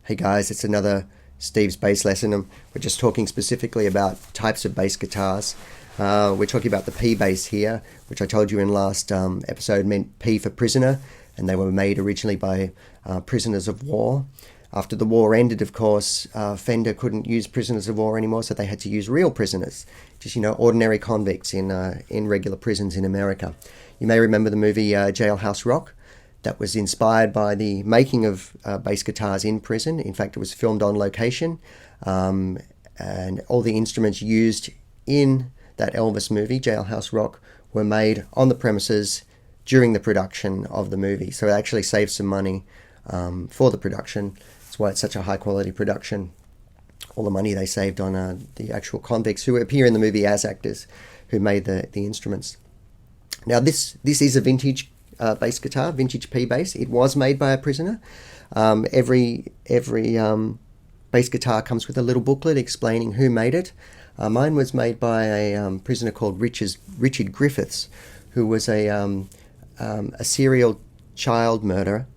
Hey guys, it's another Steve's bass lesson. We're just talking specifically about types of bass guitars. We're talking about the P bass here, which I told you in last episode meant P for prisoner, and they were made originally by prisoners of war. After the war ended, of course, Fender couldn't use prisoners of war anymore, so they had to use real prisoners, just ordinary convicts in regular prisons in America. You may remember the movie Jailhouse Rock. That was inspired by the making of bass guitars in prison. In fact, it was filmed on location, and all the instruments used in that Elvis movie, Jailhouse Rock, were made on the premises during the production of the movie. So it actually saved some money for the production. That's why it's such a high-quality production. All the money they saved on the actual convicts who appear in the movie as actors who made the instruments. Now, this is a vintage bass guitar, vintage P bass. It was made by a prisoner. Every bass guitar comes with a little booklet explaining who made it. Mine was made by a prisoner called Richard Griffiths, who was a serial child murderer.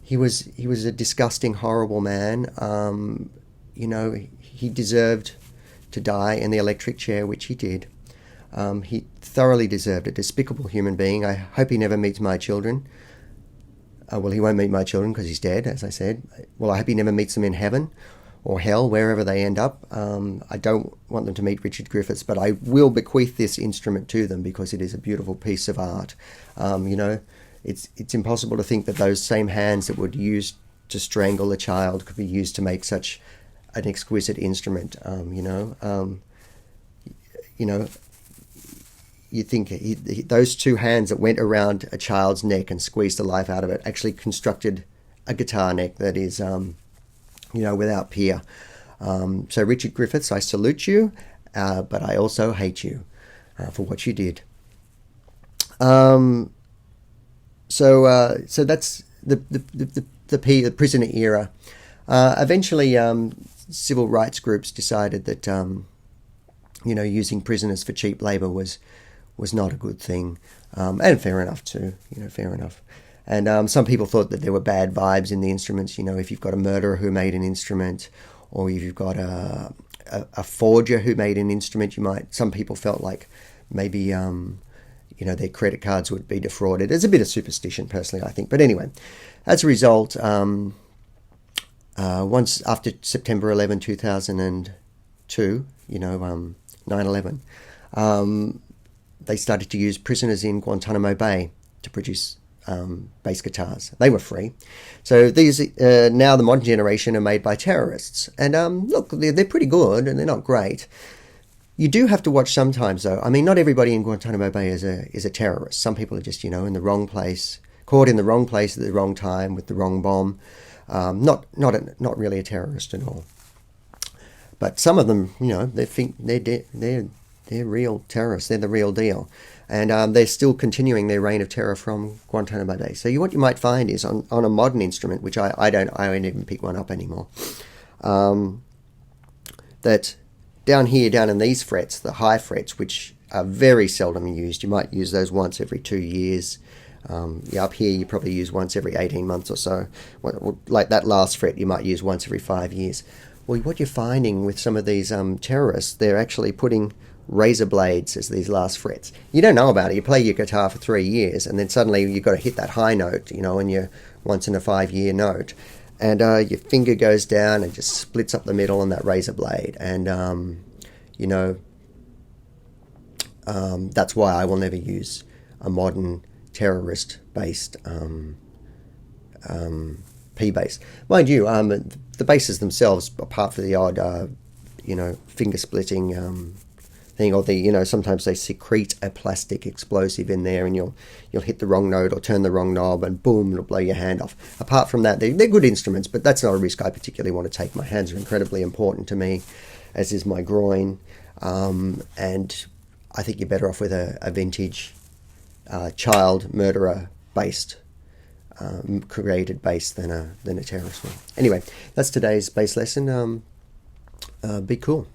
He was a disgusting, horrible man. He deserved to die in the electric chair, which he did. He thoroughly deserved it. Despicable human being. I hope he never meets my children. Well, he won't meet my children because he's dead, as I said. Well, I hope he never meets them in heaven or hell, wherever they end up. I don't want them to meet Richard Griffiths, but I will bequeath this instrument to them because it is a beautiful piece of art. It's impossible to think that those same hands that would use to strangle a child could be used to make such an exquisite instrument. You think those two hands that went around a child's neck and squeezed the life out of it actually constructed a guitar neck that is, without peer. So Richard Griffiths, I salute you, but I also hate you for what you did. So that's the prisoner era. Eventually, civil rights groups decided that using prisoners for cheap labor was not a good thing, and fair enough too. Fair enough. And some people thought that there were bad vibes in the instruments. If you've got a murderer who made an instrument, or if you've got a forger who made an instrument, some people felt like maybe their credit cards would be defrauded. There's a bit of superstition, personally, I think. But anyway, as a result, once after September 11, 2002, 9/11. They started to use prisoners in Guantanamo Bay to produce bass guitars. They were free. So these, now the modern generation, are made by terrorists. And look, they're pretty good and they're not great. You do have to watch sometimes, though. I mean, not everybody in Guantanamo Bay is a terrorist. Some people are just, in the wrong place, caught in the wrong place at the wrong time with the wrong bomb. Not really a terrorist at all. But some of them, they think they're real terrorists. They're the real deal, and they're still continuing their reign of terror from Guantanamo Bay. So what you might find is on a modern instrument, which I don't even pick one up anymore, that down in these frets, the high frets, which are very seldom used, you might use those once every 2 years. Up here, you probably use once every 18 months or so. Like that last fret, you might use once every 5 years. Well, what you're finding with some of these terrorists, they're actually putting razor blades as these last frets. You don't know about it. You play your guitar for 3 years, and then suddenly you've got to hit that high note, and your once in a 5-year note, and your finger goes down and just splits up the middle on that razor blade, and that's why I will never use a modern terrorist-based P bass. Mind you, the basses themselves, apart from the odd, finger-splitting thing, or sometimes they secrete a plastic explosive in there, and you'll hit the wrong note or turn the wrong knob, and boom, it'll blow your hand off. Apart from that, they're good instruments, but that's not a risk I particularly want to take. My hands are incredibly important to me, as is my groin, and I think you're better off with a vintage child murderer-based created bass than a terrorist one. Anyway, that's today's bass lesson. Be cool.